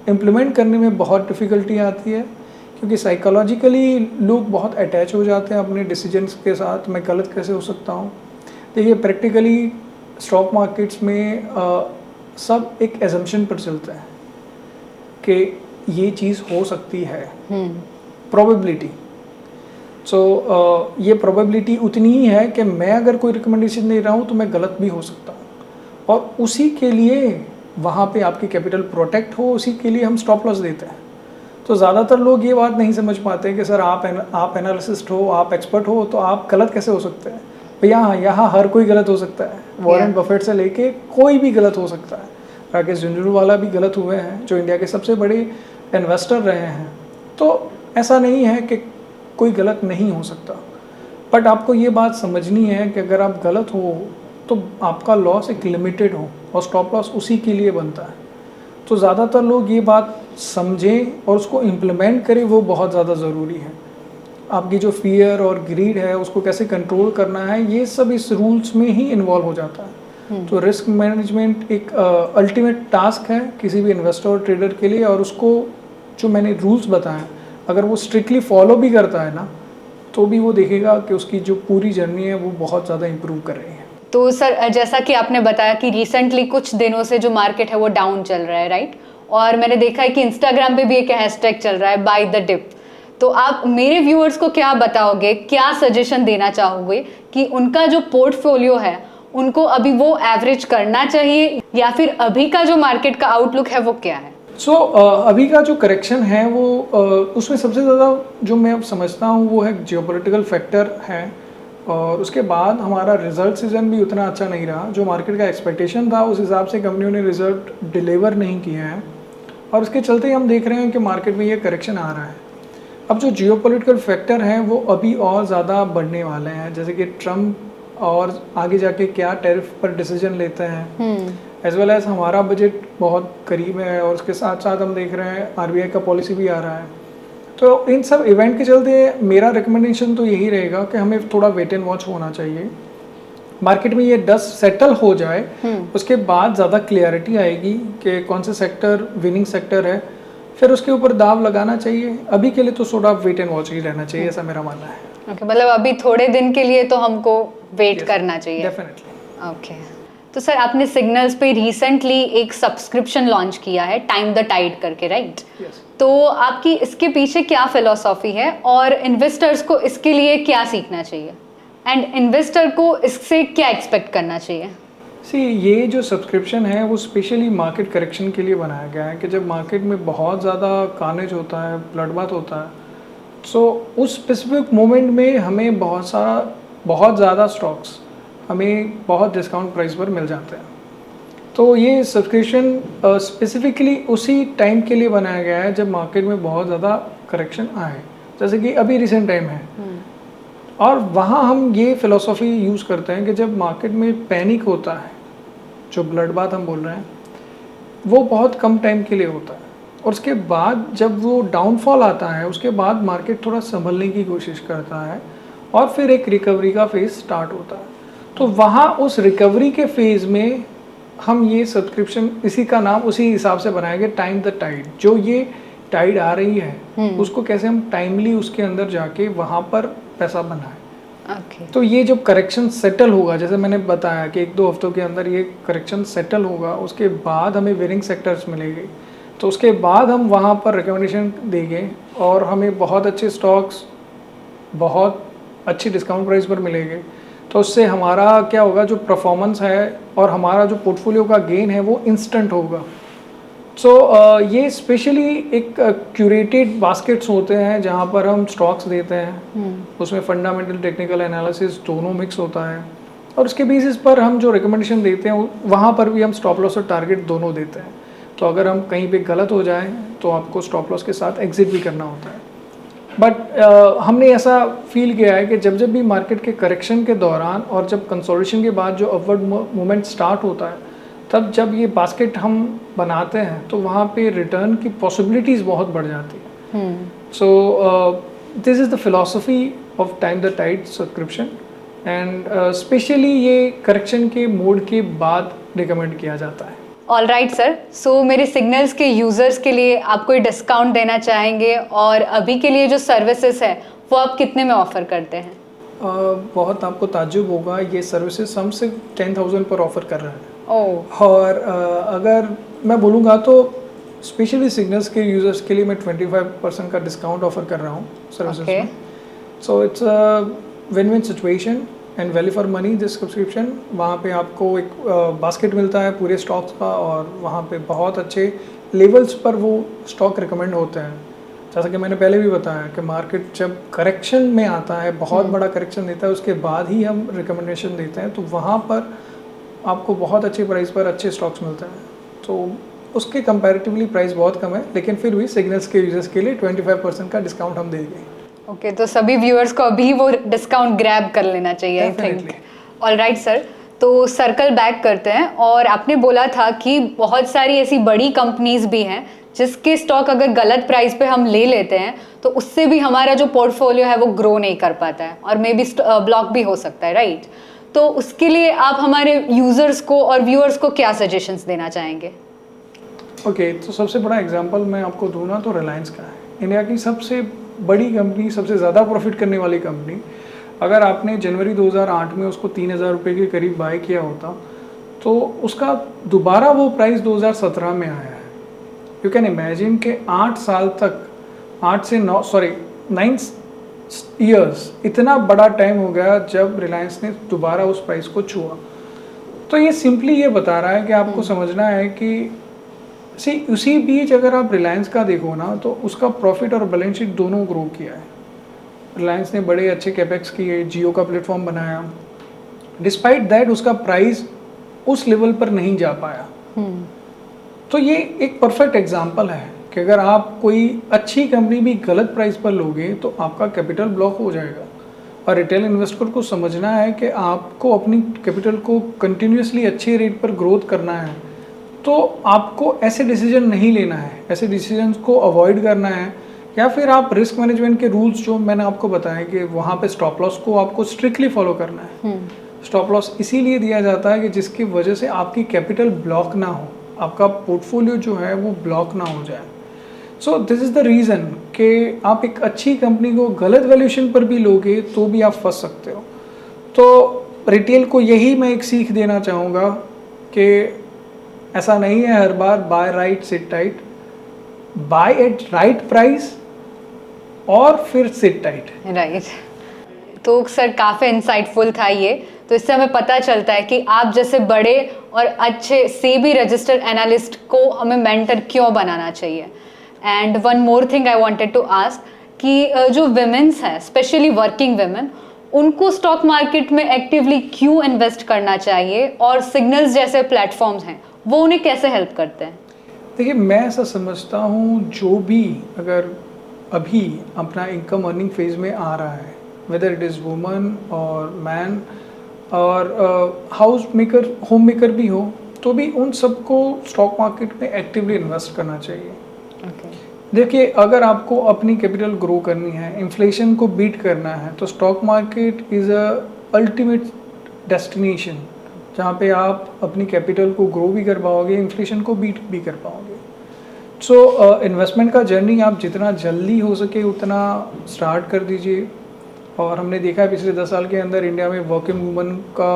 इम्प्लीमेंट करने में बहुत डिफ़िकल्टी आती है, क्योंकि साइकोलॉजिकली लोग बहुत अटैच हो जाते हैं अपने डिसीजंस के साथ। मैं गलत कैसे हो सकता हूँ? देखिए, प्रैक्टिकली स्टॉक मार्केट्स में सब एक एजम्पशन पर चलता है कि ये चीज़ हो सकती है, प्रोबेबिलिटी। सो ये प्रोबेबिलिटी उतनी ही है कि मैं अगर कोई रिकमेंडेशन दे रहा हूँ तो मैं गलत भी हो सकता हूँ, और उसी के लिए वहाँ पे आपकी कैपिटल प्रोटेक्ट हो, उसी के लिए हम स्टॉप लॉस देते हैं। तो ज़्यादातर लोग ये बात नहीं समझ पाते कि सर आप एनालिसिस्ट हो, आप एक्सपर्ट हो, तो आप गलत कैसे हो सकते हैं? भैया यहाँ हर कोई गलत हो सकता है। वॉरेन बफेट से लेके कोई भी गलत हो सकता है। राकेश झुंझुनवाला भी गलत हुए हैं, जो इंडिया के सबसे बड़े इन्वेस्टर रहे हैं। तो ऐसा नहीं है कि कोई गलत नहीं हो सकता, बट आपको ये बात समझनी है कि अगर आप गलत हो तो आपका लॉस एक लिमिटेड हो, और स्टॉप लॉस उसी के लिए बनता है। तो ज़्यादातर लोग ये बात समझें और उसको इम्प्लीमेंट करें, वो बहुत ज़्यादा ज़रूरी है। आपकी जो फियर और ग्रीड है उसको कैसे कंट्रोल करना है, ये सब इस रूल्स में ही इन्वॉल्व हो जाता है। तो रिस्क मैनेजमेंट एक अल्टीमेट टास्क है किसी भी इन्वेस्टर और ट्रेडर के लिए, और उसको जो मैंने रूल्स बताए, अगर वो स्ट्रिक्टली फॉलो भी करता है ना, तो भी वो देखेगा कि उसकी जो पूरी जर्नी है वो बहुत ज़्यादा इम्प्रूव कर रही है। तो सर, जैसा कि आपने बताया कि रिसेंटली कुछ दिनों से जो मार्केट है वो डाउन चल रहा है, राइट? और मैंने देखा है कि इंस्टाग्राम पे भी एक हैशटैग चल रहा है, बाय द डिप। तो आप मेरे व्यूअर्स को क्या बताओगे, क्या सजेशन देना चाहोगे कि उनका जो पोर्टफोलियो है उनको अभी वो एवरेज करना चाहिए, या फिर अभी का जो मार्केट का आउटलुक है वो क्या है? अभी का जो करेक्शन है वो उसमें सबसे ज़्यादा जो मैं समझता हूँ वो है जियोपॉलिटिकल फैक्टर है, और उसके बाद हमारा रिजल्ट सीजन भी उतना अच्छा नहीं रहा। जो मार्केट का एक्सपेक्टेशन था उस हिसाब से कंपनियों ने रिजल्ट डिलीवर नहीं किए हैं, और उसके चलते हम देख रहे हैं कि मार्केट में ये करेक्शन आ रहा है। अब जो जियोपॉलिटिकल फैक्टर हैं वो अभी और ज़्यादा बढ़ने वाले हैं, जैसे कि ट्रम्प और आगे जाके क्या टैरिफ पर डिसीजन लेते हैं, एज वेल एज हमारा बजट बहुत करीब है, और उसके साथ साथ हम देख रहे हैं आरबीआई का पॉलिसी भी आ रहा है। तो इन सब इवेंट के चलते मेरा रिकमेंडेशन तो यही रहेगा कि हमें थोड़ा वेट एंड वॉच होना चाहिए। मार्केट में ये डस्ट सेटल हो जाए, उसके बाद ज़्यादा क्लियरिटी आएगी कि कौन से सेक्टर विनिंग सेक्टर है, फिर उसके ऊपर दाव लगाना चाहिए। अभी के लिए तो थोड़ा वेट एंड वॉच ही रहना चाहिए, ऐसा मेरा मानना है। ओके, मतलब अभी थोड़े दिन के लिए तो हमको वेट करना चाहिए। डेफिनेटली। ओके, तो सर आपने सिग्नल्स पे रिसेंटली एक सब्सक्रिप्शन लॉन्च किया है टाइम द टाइड करके, राइट? तो आपकी इसके पीछे क्या फिलॉसफी है और इन्वेस्टर्स को इसके लिए क्या सीखना चाहिए, एंड इन्वेस्टर को इससे क्या एक्सपेक्ट करना चाहिए? ये जो सब्सक्रिप्शन है वो स्पेशली मार्केट करेक्शन के लिए बनाया गया है कि जब मार्केट में बहुत ज़्यादा कार्नेज होता है, ब्लडबाथ होता है, सो उस स्पेसिफिक मोमेंट में हमें बहुत ज़्यादा स्टॉक्स हमें बहुत डिस्काउंट प्राइस पर मिल जाते हैं। तो ये सब्सक्रिप्शन स्पेसिफिकली उसी टाइम के लिए बनाया गया है जब मार्केट में बहुत ज़्यादा करेक्शन आए, जैसे कि अभी रिसेंट टाइम है। और वहाँ हम ये फिलॉसफी यूज़ करते हैं कि जब मार्केट में पैनिक होता है, जो ब्लड बाथ हम बोल रहे हैं, वो बहुत कम टाइम के लिए होता है, और उसके बाद जब वो डाउनफॉल आता है उसके बाद मार्केट थोड़ा संभलने की कोशिश करता है, और फिर एक रिकवरी का फेज़ स्टार्ट होता है। तो वहाँ उस रिकवरी के फेज़ में हम ये सब्सक्रिप्शन, इसी का नाम उसी हिसाब से बनाएंगे, टाइम द टाइड। जो ये टाइड आ रही है उसको कैसे हम टाइमली उसके अंदर जाके वहाँ पर पैसा बनाएं। तो ये जो करेक्शन सेटल होगा, जैसे मैंने बताया कि 1-2 हफ्तों के अंदर ये करेक्शन सेटल होगा, उसके बाद हमें विनिंग सेक्टर्स मिलेंगे, तो उसके बाद हम वहाँ पर रिकमेंडेशन देंगे और हमें बहुत अच्छे स्टॉक्स बहुत अच्छी डिस्काउंट प्राइस पर मिलेंगे। तो उससे हमारा क्या होगा, जो परफॉर्मेंस है और हमारा जो पोर्टफोलियो का गेन है वो इंस्टेंट होगा। ये स्पेशली एक क्यूरेटेड बास्केट्स होते हैं जहाँ पर हम स्टॉक्स देते हैं, उसमें फंडामेंटल टेक्निकल एनालिसिस दोनों मिक्स होता है, और उसके बेसिस पर हम जो रिकमेंडेशन देते हैं वहाँ पर भी हम स्टॉप लॉस और टारगेट दोनों देते हैं। तो अगर हम कहीं पे गलत हो जाएं तो आपको स्टॉप लॉस के साथ एग्जिट भी करना होता है। बट हमने ऐसा फील किया है कि जब भी मार्केट के करेक्शन के दौरान और जब कंसोलिडेशन के बाद जो अपवर्ड मूवमेंट स्टार्ट होता है, तब जब ये बास्केट हम बनाते हैं तो वहाँ पे रिटर्न की पॉसिबिलिटीज़ बहुत बढ़ जाती है। So this is the philosophy of time the tide subscription, and specially ये करेक्शन के मोड के बाद रिकमेंड किया जाता है। ऑल राइट सर, सो मेरे सिग्नल्स के यूज़र्स के लिए आप कोई डिस्काउंट देना चाहेंगे, और अभी के लिए जो सर्विसेज है वो आप कितने में ऑफ़र करते हैं? बहुत आपको ताज्जुब होगा, ये सर्विसेज हम सिर्फ 10,000 पर ऑफ़र कर रहे हैं। और अगर मैं बोलूँगा तो स्पेशली सिग्नल्स के यूज़र्स के लिए मैं 25% का डिस्काउंट ऑफ़र कर रहा हूँ सर्विसेज में। So it's a win win situation and value for money this subscription. वहाँ पे आपको एक बास्केट मिलता है पूरे स्टॉक्स का, और वहाँ पे बहुत अच्छे लेवल्स पर वो स्टॉक रिकमेंड होते हैं। जैसा कि मैंने पहले भी बताया कि मार्केट जब करेक्शन में आता है, बहुत बड़ा करेक्शन देता है, उसके बाद ही हम रिकमेंडेशन देते हैं, तो वहाँ पर आपको बहुत अच्छे प्राइस पर अच्छे स्टॉक्स मिलते हैं। तो उसके कंपैरेटिवली प्राइस बहुत कम है, लेकिन फिर भी सिग्नल्स के यूजर्स के लिए 25% का डिस्काउंट हम देंगे। ओके, तो सभी व्यूअर्स को अभी वो डिस्काउंट ग्रैब कर लेना चाहिए, I think. All right sir, तो सर्कल बैक करते हैं, और आपने बोला था कि बहुत सारी ऐसी बड़ी कंपनीज भी हैं जिसके स्टॉक अगर गलत प्राइस पे हम ले लेते हैं तो उससे भी हमारा जो पोर्टफोलियो है वो ग्रो नहीं कर पाता है, और मे बी ब्लॉक भी हो सकता है, राइट? तो उसके लिए आप हमारे यूज़र्स को और व्यूअर्स को क्या सजेशंस देना चाहेंगे? ओके, तो सबसे बड़ा एग्जांपल मैं आपको दूँ ना तो रिलायंस का है, इंडिया की सबसे बड़ी कंपनी, सबसे ज़्यादा प्रॉफिट करने वाली कंपनी। अगर आपने जनवरी 2008 में उसको 3,000 रुपये के करीब बाय किया होता तो उसका दोबारा वो प्राइस 2017 में आया है। यू कैन इमेजिन कि 8 साल तक, 9 ईयर्स, इतना बड़ा टाइम हो गया जब रिलायंस ने दोबारा उस प्राइस को छुआ। तो ये सिंपली ये बता रहा है कि आपको समझना है कि उसी बीच अगर आप रिलायंस का देखो ना, तो उसका प्रॉफिट और बैलेंस शीट दोनों ग्रो किया है। रिलायंस ने बड़े अच्छे कैपेक्स किए, जियो का प्लेटफॉर्म बनाया, डिस्पाइट दैट उसका प्राइस उस लेवल पर नहीं जा पाया। तो ये एक परफेक्ट एग्जांपल है कि अगर आप कोई अच्छी कंपनी भी गलत प्राइस पर लोगे तो आपका कैपिटल ब्लॉक हो जाएगा। और रिटेल इन्वेस्टर को समझना है कि आपको अपनी कैपिटल को कंटिन्यूसली अच्छे रेट पर ग्रोथ करना है, तो आपको ऐसे डिसीजन नहीं लेना है, ऐसे डिसीजंस को अवॉइड करना है, या फिर आप रिस्क मैनेजमेंट के रूल्स जो मैंने आपको बताया कि वहाँ पे स्टॉप लॉस को आपको स्ट्रिक्टली फॉलो करना है। स्टॉप लॉस इसीलिए दिया जाता है कि जिसकी वजह से आपकी कैपिटल ब्लॉक ना हो, आपका पोर्टफोलियो जो है वो ब्लॉक ना हो जाए। सो दिस इज़ द रीज़न कि आप एक अच्छी कंपनी को गलत वैल्यूएशन पर भी लोगे तो भी आप फंस सकते हो। तो रिटेल को यही मैं एक सीख देना चाहूँगा कि ऐसा नहीं है हर बार buy right sit tight, buy at right price और फिर सिट टाइट। राइट। तो सर काफ़ी इंसाइटफुल था ये। तो इससे हमें पता चलता है कि आप जैसे बड़े और अच्छे सेबी रजिस्टर्ड एनालिस्ट को हमें मेंटर क्यों बनाना चाहिए। And one more thing I wanted to ask कि जो विमेंस हैं, स्पेशली वर्किंग विमेन, उनको स्टॉक मार्केट में एक्टिवली क्यों इन्वेस्ट करना चाहिए, और सिग्नल्स जैसे प्लेटफॉर्म्स हैं वो उन्हें कैसे हेल्प करते हैं। देखिए, मैं ऐसा समझता हूँ जो भी अगर अभी अपना इनकम अर्निंग फेज में आ रहा है, वेदर इट इज़ वुमन और मैन और हाउस मेकर, होम मेकर भी हो, तो भी उन सबको स्टॉक मार्केट में एक्टिवली इन्वेस्ट करना चाहिए। देखिए, अगर आपको अपनी कैपिटल ग्रो करनी है, इन्फ्लेशन को बीट करना है, तो stock market is a ultimate destination जहाँ पे आप अपनी कैपिटल को ग्रो भी कर पाओगे, इन्फ्लेशन को बीट भी कर पाओगे। सो इन्वेस्टमेंट का जर्नी आप जितना जल्दी हो सके उतना स्टार्ट कर दीजिए। और हमने देखा है पिछले 10 साल के अंदर इंडिया में वर्किंग वुमन का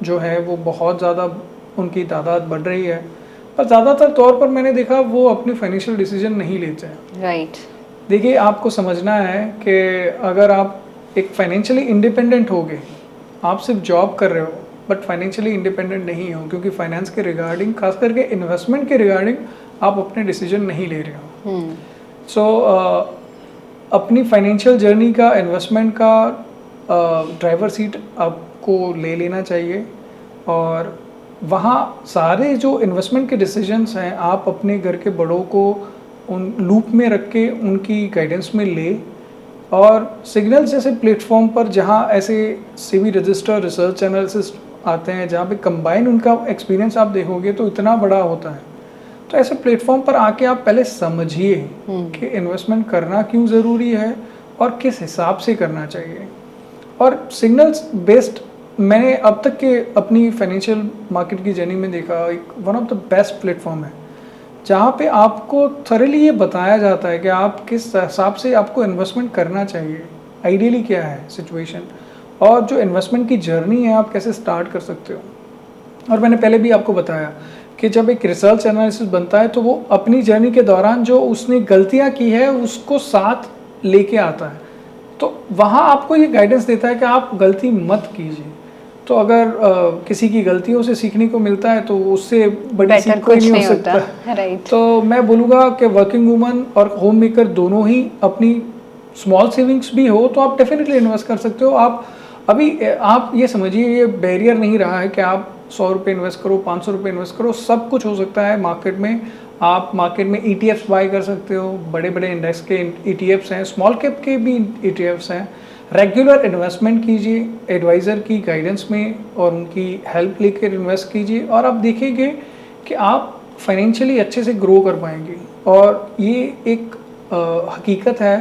जो है वो बहुत ज़्यादा उनकी तादाद बढ़ रही है, पर ज़्यादातर तौर पर मैंने देखा वो अपनी फाइनेंशियल डिसीजन नहीं लेते हैं। राइट। देखिए, आपको समझना है कि अगर आप एक फाइनेंशियली इंडिपेंडेंट होगे, आप सिर्फ जॉब कर रहे हो बट फाइनेंशियली इंडिपेंडेंट नहीं हो, क्योंकि फाइनेंस के रिगार्डिंग, खास करके इन्वेस्टमेंट के रिगार्डिंग आप अपने डिसीजन नहीं ले रहे हो। सो अपनी फाइनेंशियल जर्नी का, इन्वेस्टमेंट का ड्राइवर सीट आपको ले लेना चाहिए, और वहाँ सारे जो इन्वेस्टमेंट के डिसीजंस हैं आप अपने घर के बड़ों को उन लूप में रख के उनकी गाइडेंस में ले। और सिग्नल्स जैसे प्लेटफॉर्म पर जहाँ ऐसे सेबी रजिस्टर रिसर्च एनालिसिस आते हैं, जहाँ पे कंबाइन उनका एक्सपीरियंस आप देखोगे तो इतना बड़ा होता है। तो ऐसे प्लेटफॉर्म पर आके आप पहले समझिए कि इन्वेस्टमेंट करना क्यों ज़रूरी है और किस हिसाब से करना चाहिए। और सिग्नल्स बेस्ड मैंने अब तक के अपनी फाइनेंशियल मार्केट की जर्नी में देखा एक one of the best platform है, जहाँ पे आपको थॉरली ये बताया जाता है कि आप किस हिसाब से आपको इन्वेस्टमेंट करना चाहिए, आइडियली क्या है सिचुएशन, और जो इन्वेस्टमेंट की जर्नी है आप कैसे स्टार्ट कर सकते हो। और मैंने पहले भी आपको बताया कि जब एक रिसर्च एनालिसिस बनता है तो वो अपनी जर्नी के दौरान जो उसने गलतियाँ की है उसको साथ लेके आता है, तो वहाँ आपको ये गाइडेंस देता है कि आप गलती मत कीजिए। तो अगर किसी की गलतियों से सीखने को मिलता है तो उससे बड़ी सीख कोई नहीं हो सकता। राइट। तो मैं बोलूँगा कि वर्किंग वुमन और होम मेकर दोनों ही अपनी स्मॉल सेविंग्स भी हो तो आप डेफिनेटली इन्वेस्ट कर सकते हो। आप अभी आप ये समझिए, ये बैरियर नहीं रहा है कि आप 100 रुपये इन्वेस्ट करो, 500 रुपये इन्वेस्ट करो, सब कुछ हो सकता है मार्केट में। आप मार्केट में ETFs बाय कर सकते हो, बड़े बड़े इंडेक्स के ETFs हैं, स्मॉल कैप के भी ETFs हैं। रेगुलर इन्वेस्टमेंट कीजिए एडवाइज़र की गाइडेंस में और उनकी हेल्प लेकर इन्वेस्ट कीजिए, और आप देखेंगे कि आप फाइनेंशियली अच्छे से ग्रो कर पाएंगे। और ये एक हकीकत है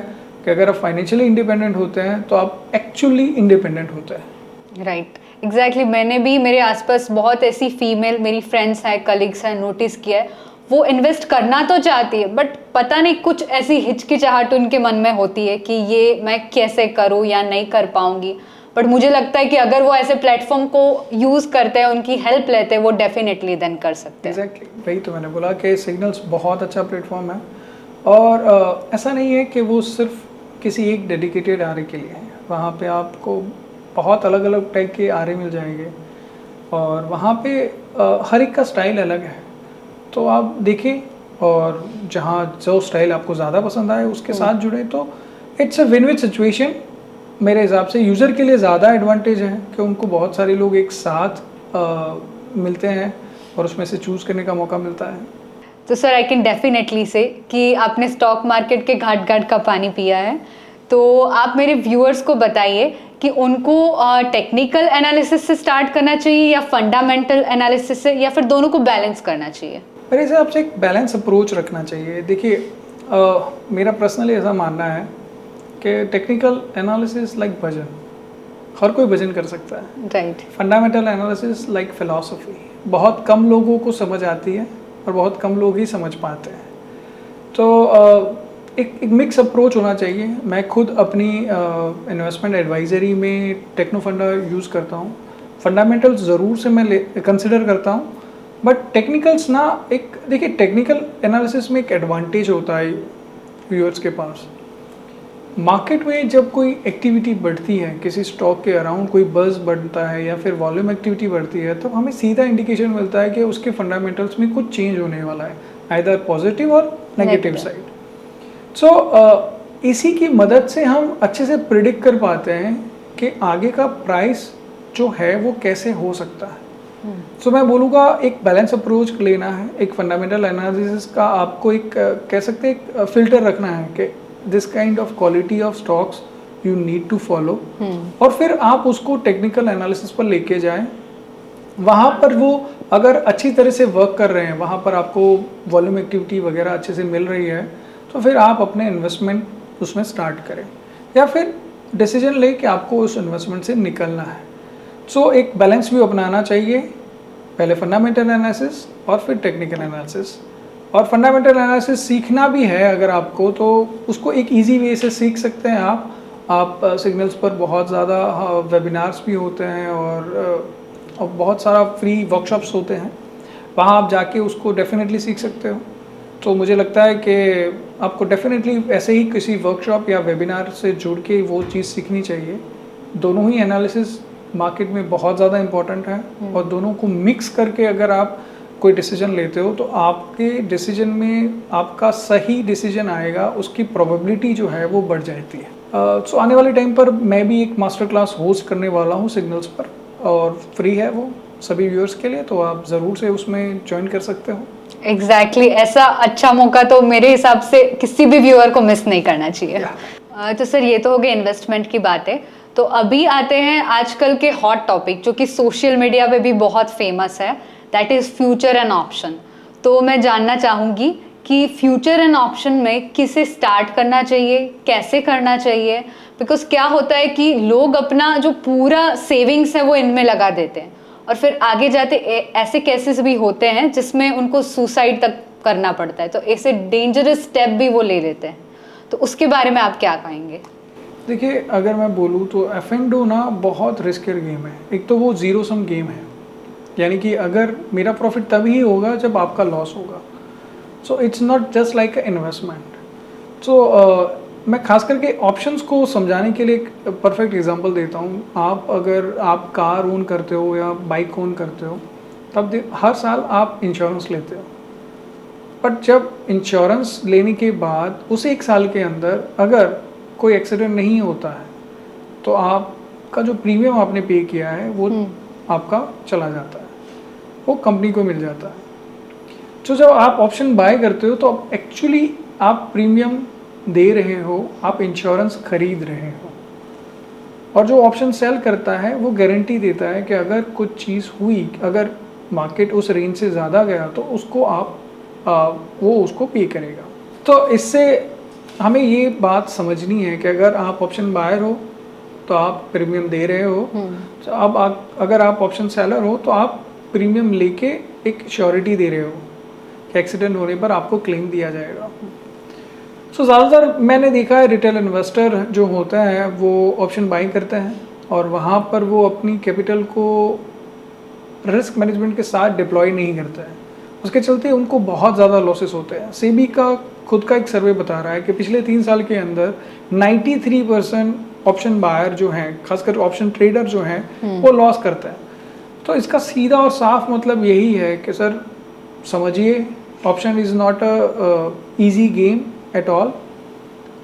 कि अगर आप फाइनेंशियली इंडिपेंडेंट होते हैं तो आप एक्चुअली इंडिपेंडेंट होते हैं। Right, exactly. मैंने भी मेरे आसपास बहुत ऐसी फीमेल मेरी फ्रेंड्स हैं, कलीग्स हैं, नोटिस किया है, वो इन्वेस्ट करना तो चाहती है बट पता नहीं कुछ ऐसी हिचकिचाहट उनके मन में होती है कि ये मैं कैसे करूँ या नहीं कर पाऊंगी। बट मुझे लगता है कि अगर वो ऐसे प्लेटफॉर्म को यूज़ करते हैं, उनकी हेल्प लेते हैं, वो डेफिनेटली देन कर सकते हैं। एग्जैक्टली, वही तो मैंने बोला कि सिग्नल्स बहुत अच्छा प्लेटफॉर्म है, और ऐसा नहीं है कि वो सिर्फ किसी एक डेडिकेटेड आरे के लिए है। वहाँ पे आपको बहुत अलग अलग टाइप के आरे मिल जाएंगे, और वहाँ पे हर एक का स्टाइल अलग है। तो आप देखें और जहाँ जो स्टाइल आपको ज़्यादा पसंद आए उसके साथ जुड़े, तो it's a win win situation. मेरे हिसाब से यूज़र के लिए ज़्यादा एडवांटेज है कि उनको बहुत सारे लोग एक साथ मिलते हैं और उसमें से चूज़ करने का मौका मिलता है। तो सर आई कैन डेफिनेटली से कि आपने स्टॉक मार्केट के घाट घाट का पानी पिया है, तो आप मेरे व्यूअर्स को बताइए कि उनको टेक्निकल एनालिसिस से स्टार्ट करना चाहिए या फंडामेंटल एनालिसिस से, या फिर दोनों को बैलेंस करना चाहिए? मेरे हिसाब से एक बैलेंस अप्रोच रखना चाहिए। देखिए मेरा पर्सनली ऐसा मानना है कि टेक्निकल एनालिसिस लाइक भजन, हर कोई भजन कर सकता है। Right. Fundamental analysis like philosophy, बहुत कम लोगों को समझ आती है और बहुत कम लोग ही समझ पाते हैं। तो एक मिक्स अप्रोच होना चाहिए। मैं खुद अपनी इन्वेस्टमेंट एडवाइजरी में टेक्नो फंडा यूज़ करता हूँ। फंडामेंटल्स ज़रूर से मैं कंसिडर करता हूँ, बट टेक्निकल्स ना, एक देखिए टेक्निकल एनालिसिस में एक एडवांटेज होता है व्यूअर्स के पास। मार्केट में जब कोई एक्टिविटी बढ़ती है, किसी स्टॉक के अराउंड कोई बज़ बढ़ता है या फिर वॉल्यूम एक्टिविटी बढ़ती है, तो हमें सीधा इंडिकेशन मिलता है कि उसके फंडामेंटल्स में कुछ चेंज होने वाला है, आइदर पॉजिटिव और नेगेटिव साइड। सो इसी की मदद से हम अच्छे से प्रिडिक्ट कर पाते हैं कि आगे का प्राइस जो है वो कैसे हो सकता है। सो मैं बोलूँगा एक बैलेंस अप्रोच लेना है। एक फंडामेंटल एनालिसिस का आपको एक कह सकते हैं एक फ़िल्टर रखना है कि this kind of quality of stocks you need to follow, और फिर आप उसको टेक्निकल एनालिसिस पर लेके जाएं। वहाँ पर वो अगर अच्छी तरह से वर्क कर रहे हैं, वहाँ पर आपको वॉल्यूम एक्टिविटी वगैरह अच्छे से मिल रही है, तो फिर आप अपने इन्वेस्टमेंट उसमें स्टार्ट करें या फिर डिसीजन ले कि आपको उस इन्वेस्टमेंट से निकलना है। सो एक बैलेंस व्यू अपनाना चाहिए, पहले फंडामेंटल एनालिसिस और फिर टेक्निकल एनालिसिस। और फंडामेंटल एनालिसिस सीखना भी है अगर आपको, तो उसको एक इजी वे से सीख सकते हैं आप सिग्नल्स पर बहुत ज़्यादा वेबिनार्स भी होते हैं और बहुत सारा फ्री वर्कशॉप्स होते हैं, वहाँ आप जाके उसको डेफिनेटली सीख सकते हो। तो मुझे लगता है कि आपको डेफिनेटली ऐसे ही किसी वर्कशॉप या वेबिनार से जुड़ के वो चीज़ सीखनी चाहिए। दोनों ही एनालिसिस मार्केट में बहुत ज़्यादा इम्पोर्टेंट है, और दोनों को मिक्स करके अगर आप कोई डिसीजन लेते हो तो आपके डिसीजन में आपका सही डिसीजन आएगा, उसकी प्रोबेबिलिटी जो है वो बढ़ जाती है। सो आने वाले टाइम पर मैं भी एक मास्टर क्लास होस्ट करने वाला हूँ सिग्नल्स पर, और फ्री है वो सभी व्यूअर्स के लिए, तो आप ज़रूर से उसमें ज्वाइन कर सकते हो। एग्जैक्टली ऐसा अच्छा मौका तो मेरे हिसाब से किसी भी व्यूअर को मिस नहीं करना चाहिए। तो सर ये तो हो गई इन्वेस्टमेंट की बातें, तो अभी आते हैं आजकल के हॉट टॉपिक जो कि सोशल मीडिया पे भी बहुत फेमस है, that is future and option. तो मैं जानना चाहूँगी कि फ्यूचर एंड ऑप्शन में किसे स्टार्ट करना चाहिए, कैसे करना चाहिए, बिकॉज क्या होता है कि लोग अपना जो पूरा सेविंग्स है वो इनमें लगा देते हैं और फिर आगे जाते ऐसे केसेस भी होते हैं जिसमें उनको सुसाइड तक करना पड़ता है, तो ऐसे डेंजरस स्टेप भी वो ले लेते हैं। तो उसके बारे में आप क्या कहेंगे? देखिए अगर मैं बोलूँ तो F&O ना बहुत रिस्कियर गेम है। एक तो वो ज़ीरो सम गेम है, यानी कि अगर मेरा प्रॉफिट तभी होगा जब आपका लॉस होगा। So it's not just like a investment. So मैं खास करके ऑप्शंस को समझाने के लिए एक परफेक्ट एग्जांपल देता हूँ। अगर आप कार ओन करते हो या बाइक ओन करते हो, तब हर साल आप इंश्योरेंस लेते हो, बट जब इंश्योरेंस लेने के बाद उस एक साल के अंदर अगर कोई एक्सीडेंट नहीं होता है तो आपका जो प्रीमियम आपने पे किया है वो आपका चला जाता है, वो कंपनी को मिल जाता है। तो जब आप ऑप्शन बाय करते हो तो एक्चुअली आप प्रीमियम दे रहे हो, आप इंश्योरेंस खरीद रहे हो, और जो ऑप्शन सेल करता है वो गारंटी देता है कि अगर कुछ चीज़ हुई, अगर मार्केट उस रेंज से ज़्यादा गया तो उसको वो उसको पे करेगा। तो इससे हमें ये बात समझनी है कि अगर आप ऑप्शन बायर हो तो आप प्रीमियम दे रहे हो, तो अब अगर आप ऑप्शन सेलर हो तो आप प्रीमियम लेके एक श्योरिटी दे रहे हो कि एक्सीडेंट होने पर आपको क्लेम दिया जाएगा। सो ज़्यादातर मैंने देखा है रिटेल इन्वेस्टर जो होता है वो ऑप्शन बाइंग करते हैं और वहाँ पर वो अपनी कैपिटल को रिस्क मैनेजमेंट के साथ डिप्लॉय नहीं करता है, उसके चलते उनको बहुत ज़्यादा लॉसेस होते हैं। सेबी का खुद का एक सर्वे बता रहा है कि पिछले 3 साल के अंदर 93% ऑप्शन बायर जो हैं, खासकर ऑप्शन ट्रेडर जो हैं, वो लॉस करते हैं। तो इसका सीधा और साफ मतलब यही है कि सर समझिए option is not a easy game at all.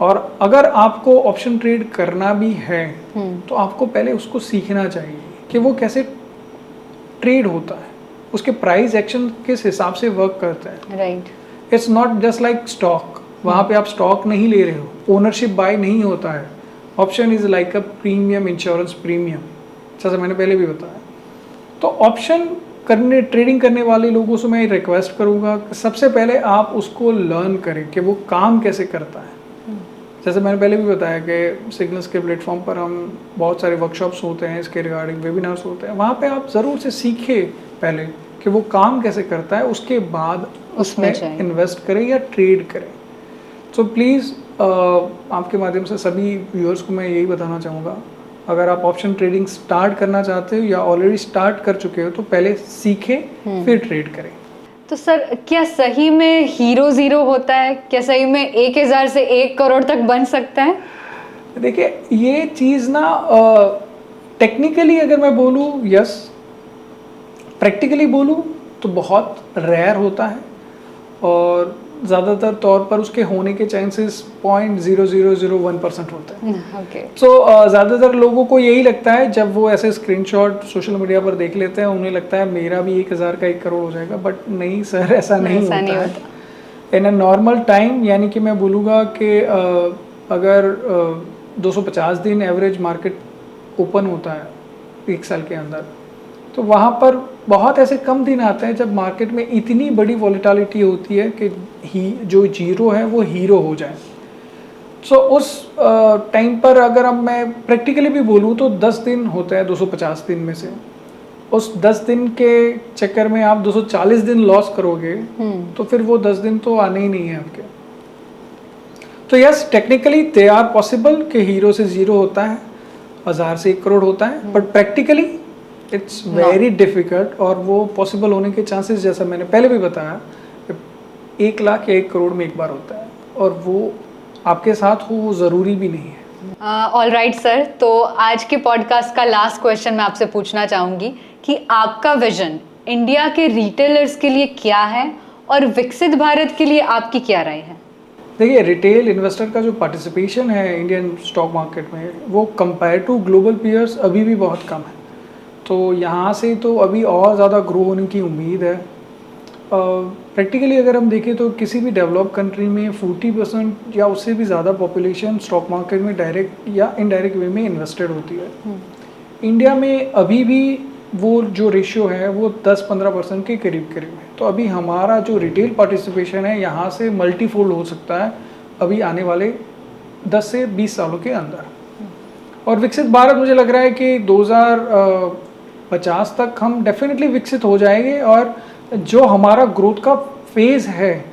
और अगर आपको ऑप्शन ट्रेड करना भी है तो आपको पहले उसको सीखना चाहिए कि वो कैसे ट्रेड होता है, उसके प्राइस एक्शन किस हिसाब से वर्क करता है। Right. It's not just like stock, वहाँ पे आप स्टॉक नहीं ले रहे हो, ओनरशिप बाय नहीं होता है। Option is like a premium, insurance premium, जैसा मैंने पहले भी बताया। तो ऑप्शन करने, ट्रेडिंग करने वाले लोगों से मैं रिक्वेस्ट करूँगा कि सबसे पहले आप उसको लर्न करें कि वो काम कैसे करता है। जैसे मैंने पहले भी बताया कि सिग्नल्स के प्लेटफॉर्म पर हम बहुत सारे वर्कशॉप्स होते हैं, इसके रिगार्डिंग वेबिनार्स होते हैं, वहाँ पे आप ज़रूर से सीखें पहले कि वो काम कैसे करता है, उसके बाद उसमें इन्वेस्ट करें या ट्रेड करें। सो प्लीज़ आपके माध्यम से सभी व्यूअर्स को मैं यही बताना चाहूँगा, अगर आप ऑप्शन ट्रेडिंग स्टार्ट करना चाहते हो या ऑलरेडी स्टार्ट कर चुके हो तो पहले सीखें फिर ट्रेड करें। तो सर, क्या सही में हीरो ज़ीरो होता है? क्या सही में 1000 से 1 करोड़ तक बन सकता है? देखिए, ये चीज़ ना टेक्निकली अगर मैं बोलूँ यस, प्रैक्टिकली बोलूँ तो बहुत रेयर होता है और ज़्यादातर तौर पर उसके होने के चांसेस 0.0001% होते हैं। ओके। सो ज़्यादातर लोगों को यही लगता है जब वो ऐसे स्क्रीनशॉट सोशल मीडिया पर देख लेते हैं, उन्हें लगता है मेरा भी 1000 का 1 करोड़ हो जाएगा, बट नहीं सर, ऐसा नहीं होता है। इन अ नॉर्मल टाइम, यानी कि मैं बोलूँगा कि अगर 250 दिन एवरेज मार्केट ओपन होता है 1 साल के अंदर, तो वहाँ पर बहुत ऐसे कम दिन आते हैं जब मार्केट में इतनी बड़ी वॉलेटिलिटी होती है कि जो जीरो है वो हीरो हो जाए। सो उस टाइम पर अगर अब मैं प्रैक्टिकली भी बोलूँ तो 10 दिन होते हैं 250 दिन में से, उस 10 दिन के चक्कर में आप 240 दिन लॉस करोगे तो फिर वो 10 दिन तो आने ही नहीं है आपके। तो yes, technically they are possible कि हीरो से ज़ीरो होता है, 1000 से 1 करोड़ होता है, but practically it's very difficult. और वो पॉसिबल होने के चांसेस, जैसा मैंने पहले भी बताया, 1 लाख या 1 करोड़ में एक बार होता है और वो आपके साथ हो वो ज़रूरी भी नहीं है। ऑल राइट सर, तो आज के पॉडकास्ट का लास्ट क्वेश्चन मैं आपसे पूछना चाहूँगी कि आपका विजन इंडिया के रिटेलर्स के लिए क्या है और विकसित भारत के लिए आपकी क्या राय है? देखिए, रिटेल इन्वेस्टर का जो पार्टिसिपेशन है इंडियन स्टॉक मार्केट में, वो कंपेयर टू ग्लोबल पीयर्स अभी भी बहुत कम है। तो यहाँ से तो अभी और ज़्यादा ग्रो होने की उम्मीद है। प्रैक्टिकली अगर हम देखें तो किसी भी डेवलप कंट्री में 40% या उससे भी ज़्यादा पॉपुलेशन स्टॉक मार्केट में डायरेक्ट या इनडायरेक्ट वे में इन्वेस्टेड होती है। इंडिया में अभी भी वो जो रेशियो है वो 10-15% के करीब करीब है। तो अभी हमारा जो रिटेल पार्टिसिपेशन है यहाँ से मल्टीफोल्ड हो सकता है अभी आने वाले 10 से 20 सालों के अंदर। और विकसित भारत, मुझे लग रहा है कि 2050 तक हम डेफिनेटली विकसित हो जाएंगे और जो हमारा ग्रोथ का फेज़ है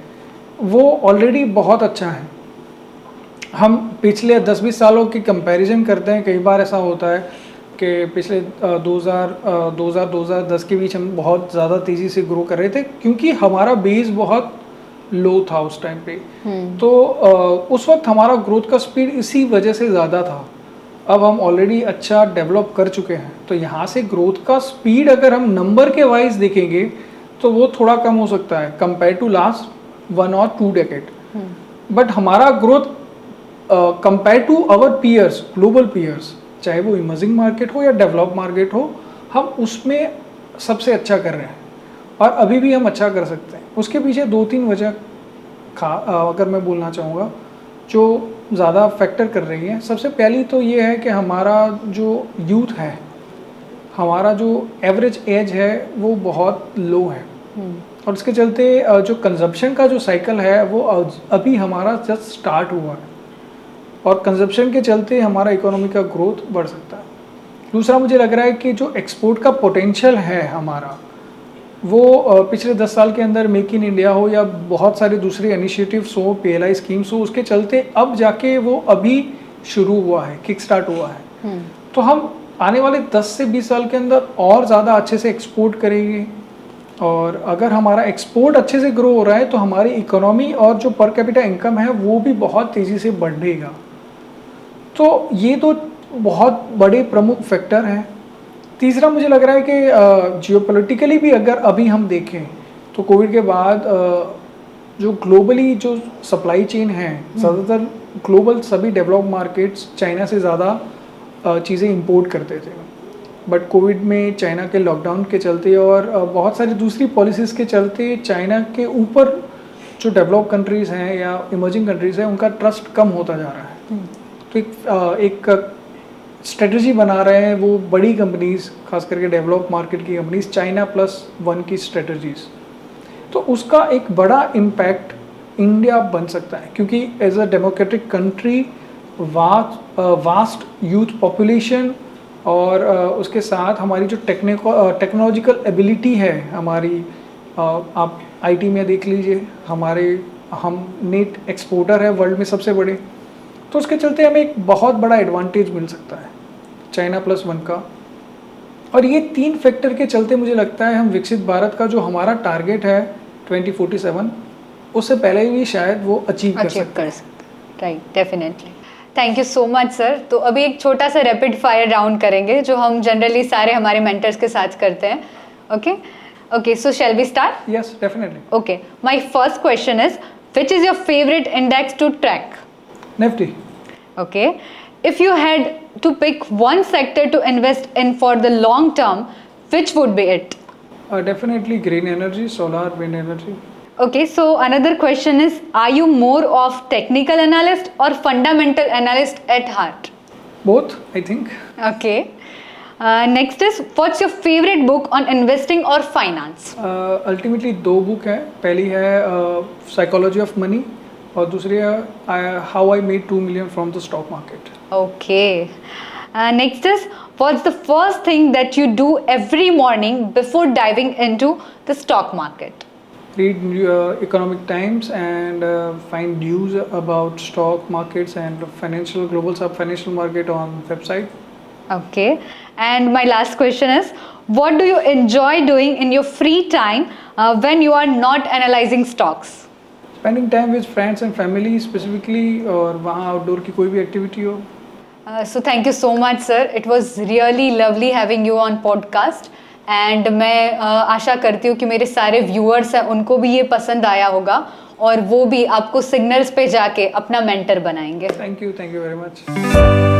वो ऑलरेडी बहुत अच्छा है। हम पिछले 10-20 सालों की कंपैरिजन करते हैं, कई बार ऐसा होता है कि पिछले 2010 के बीच हम बहुत ज़्यादा तेज़ी से ग्रो कर रहे थे क्योंकि हमारा बेस बहुत लो था उस टाइम पे। तो उस वक्त हमारा ग्रोथ का स्पीड इसी वजह से ज़्यादा था। अब हम ऑलरेडी अच्छा डेवलप कर चुके हैं, तो यहाँ से ग्रोथ का स्पीड अगर हम नंबर के वाइज देखेंगे तो वो थोड़ा कम हो सकता है कंपेयर टू लास्ट 1 और 2 डेकेड। बट हमारा growth compare to our peers, global peers, चाहे वो इमर्जिंग मार्केट हो या डेवलप मार्केट हो, हम उसमें सबसे अच्छा कर रहे हैं और अभी भी हम अच्छा कर सकते हैं। उसके पीछे 2-3 वजह अगर मैं बोलना चाहूँगा जो ज़्यादा फैक्टर कर रही है। सबसे पहली तो ये है कि हमारा जो यूथ है, हमारा जो एवरेज एज है वो बहुत लो है और उसके चलते जो कंजप्शन का जो साइकिल है वो अभी हमारा जस्ट स्टार्ट हुआ है और कंजप्शन के चलते हमारा इकोनॉमी का ग्रोथ बढ़ सकता है। दूसरा, मुझे लग रहा है कि जो एक्सपोर्ट का पोटेंशियल है हमारा, वो पिछले 10 साल के अंदर मेक इन इंडिया हो या बहुत सारे दूसरे इनिशिएटिव्स हो, PLI स्कीम्स हो, उसके चलते अब जाके वो अभी शुरू हुआ है, किक स्टार्ट हुआ है। तो हम आने वाले 10 से 20 साल के अंदर और ज़्यादा अच्छे से एक्सपोर्ट करेंगे और अगर हमारा एक्सपोर्ट अच्छे से ग्रो हो रहा है तो हमारी इकोनॉमी और जो पर कैपिटा इनकम है वो भी बहुत तेज़ी से बढ़ेगा। तो ये तो बहुत बड़े प्रमुख फैक्टर हैं। तीसरा, मुझे लग रहा है कि जियोपॉलिटिकली भी अगर अभी हम देखें तो कोविड के बाद जो ग्लोबली जो सप्लाई चेन है, ज़्यादातर ग्लोबल सभी डेवलप मार्केट्स चाइना से ज़्यादा चीज़ें इंपोर्ट करते थे, बट कोविड में चाइना के लॉकडाउन के चलते और बहुत सारी दूसरी पॉलिसीज़ के चलते चाइना के ऊपर जो डेवलप कंट्रीज़ हैं या इमर्जिंग कंट्रीज़ हैं उनका ट्रस्ट कम होता जा रहा है। तो एक स्ट्रेटजी बना रहे हैं वो बड़ी कंपनीज़, खास करके डेवलप मार्केट की कंपनीज़, China+1 की स्ट्रेटजीज़। तो उसका एक बड़ा इम्पैक्ट इंडिया बन सकता है, क्योंकि as a democratic country vast youth population और उसके साथ हमारी जो टेक्नोलॉजिकल एबिलिटी है हमारी, आप आईटी में देख लीजिए, हम नेट एक्सपोर्टर है वर्ल्ड में सबसे बड़े, तो उसके चलते हमें एक बहुत बड़ा एडवांटेज मिल सकता है China+1 का। और ये 3 फैक्टर के चलते मुझे लगता है हम विकसित भारत का जो हमारा टारगेट है 2047, उससे पहले ही शायद वो अचीव कर सकते हैं। Right, definitely. Thank you so much sir. तो अभी एक छोटा सा रैपिड फायर राउंड करेंगे जो हम जनरली सारे हमारे मेंटर्स के साथ करते हैं। Okay, so shall we start? Yes, definitely. Okay, my first question is which is your favourite index to track? Nifty. Okay, if you had to pick one sector to invest in for the long term, which would be it? Definitely green energy, solar, wind energy. Okay, so another question is, are you more of technical analyst or fundamental analyst at heart? Both, I think. Okay. Next is, what's your favorite book on investing or finance? Ultimately 2 book है, पहली है Psychology of Money और दूसरी है How I Made 2 Million from the Stock Market. Okay. Next is, what's the first thing that you do every morning before diving into the stock market? Read Economic Times and find news about stock markets and global financial market on website. Okay. And my last question is, what do you enjoy doing in your free time when you are not analyzing stocks? Spending time with friends and family specifically, और वहाँ outdoor की कोई भी activity हो। So thank you so much sir. It was really lovely having you on podcast. And मैं आशा करती हूँ कि मेरे सारे व्यूअर्स हैं उनको भी ये पसंद आया होगा और वो भी आपको सिग्नल्स पे जाके अपना मेंटर बनाएंगे। Thank you very much.